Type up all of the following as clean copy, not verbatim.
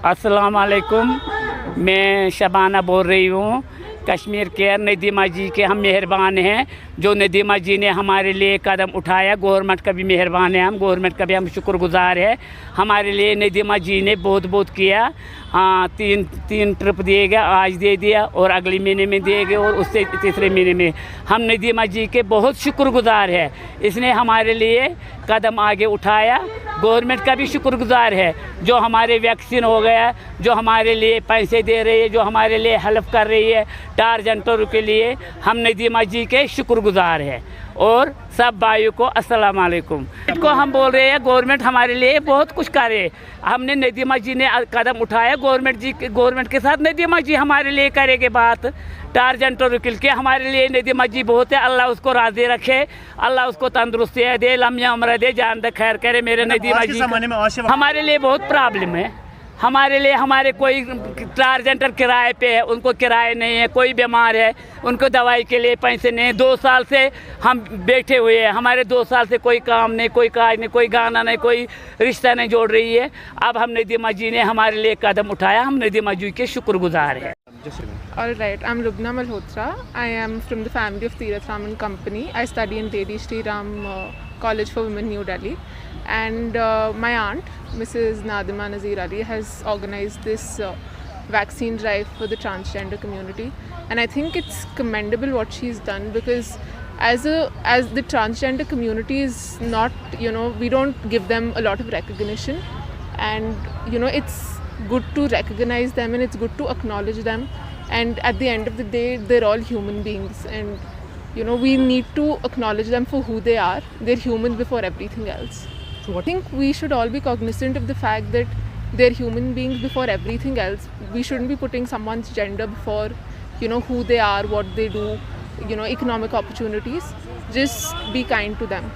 अस्सलाम वालेकुम, मैं शबाना बोल रही हूँ। कश्मीर केयर नदीमा जी के हम मेहरबान हैं जो नदीमा जी ने हमारे लिए कदम उठाया। गवर्नमेंट का भी मेहरबान है, हम गवर्नमेंट का भी हम शुक्रगुजार है। हमारे लिए नदीमा जी ने बहुत बहुत किया। हाँ, तीन ट्रिप दिए गए, आज दे दिया और अगले महीने में दिएगे और उससे तीसरे महीने में। हम नदीमा जी के बहुत शुक्रगुजार है, इसने हमारे लिए कदम आगे उठाया। गवर्नमेंट का भी शुक्रगुजार है जो हमारे वैक्सीन हो गया, जो हमारे लिए पैसे दे रही है, जो हमारे लिए हेल्प कर रही है टारजेंटरों के लिए। हम नदीमा जी के शुक्रगुजार है। और सब भाइयों को अस्सलाम वालेकुम। को हम बोल रहे हैं गवर्नमेंट हमारे लिए बहुत कुछ करे। हमने नदीमा जी ने कदम उठाया, गवर्नमेंट के साथ नदीमा जी हमारे लिए करेंगे बात। टारजेंटरों के लिए हमारे लिए नदीमा जी बहुत है। अल्लाह उसको राजी रखे, अल्लाह उसको तंदुरुस्ती दे, लम्हा उम्र दे, जान दे खैर करे। मेरे नदीमा जी हमारे लिए बहुत प्रॉब्लम है। हमारे लिए हमारे कोई टारजेंटर किराए पे है, उनको किराए नहीं है, कोई बीमार है उनको दवाई के लिए पैसे नहीं। 2 साल से हम बैठे हुए हैं, हमारे 2 साल से कोई काम नहीं, कोई काज नहीं, कोई गाना नहीं, कोई रिश्ता नहीं जोड़ रही है। अब हम नदीमा जी ने हमारे लिए कदम उठाया, हम नदीमा जी के शुक्रगुजार हैं। All right, I'm Lubna Malhotra. I am from the family of Tirath Raman Company. I study in Dedi Shri Ram College for Women, New Delhi. And my aunt, Mrs. Nadima Nazir Ali, has organized this vaccine drive for the transgender community. And I think it's commendable what she's done, because as the transgender community is not, we don't give them a lot of recognition. And, it's good to recognize them and it's good to acknowledge them. And at the end of the day, they're all human beings. And, we need to acknowledge them for who they are. They're humans before everything else. I think we should all be cognizant of the fact that they're human beings before everything else. We shouldn't be putting someone's gender before, who they are, what they do, economic opportunities. Just be kind to them.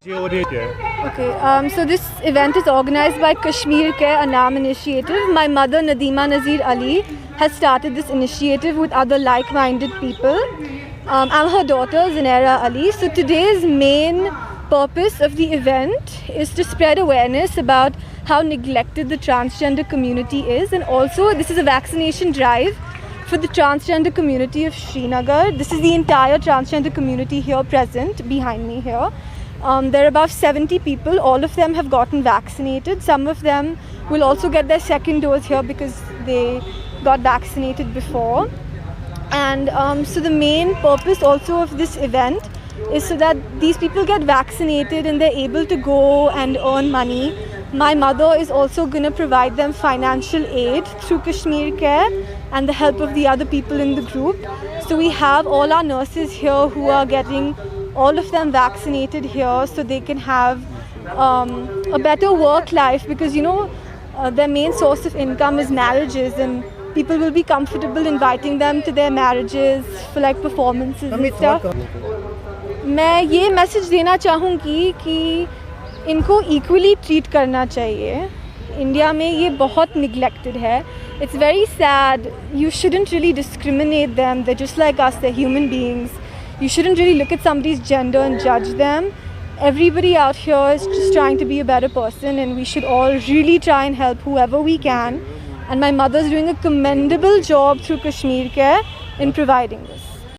Okay, so this event is organized by Kashmir Care Anam Initiative. My mother Nadima Nazir Ali has started this initiative with other like-minded people. I'm her daughter Zinera Ali. So today's main purpose of the event is to spread awareness about how neglected the transgender community is, and also this is a vaccination drive for the transgender community of Srinagar. This is the entire transgender community here present behind me here. There are about 70 people. All of them have gotten vaccinated. Some of them will also get their second dose here because they got vaccinated before. And so the main purpose also of this event is so that these people get vaccinated and they're able to go and earn money. My mother is also going to provide them financial aid through Kashmir Care and the help of the other people in the group. So we have all our nurses here who are getting all of them vaccinated here so they can have a better work life, because their main source of income is marriages, and people will be comfortable inviting them to their marriages for like performances and stuff. मैं ये message देना चाहूँगी कि इनको equally treat करना चाहिए। India में ये बहुत निगलेक्टेड है। It's very sad. You shouldn't really discriminate them. They're just like us. They're human beings. You shouldn't really look at somebody's gender and judge them. Everybody out here is just trying to be a better person, and we should all really try and help whoever we can. And my mother's doing a commendable job through Kashmir Care in providing this.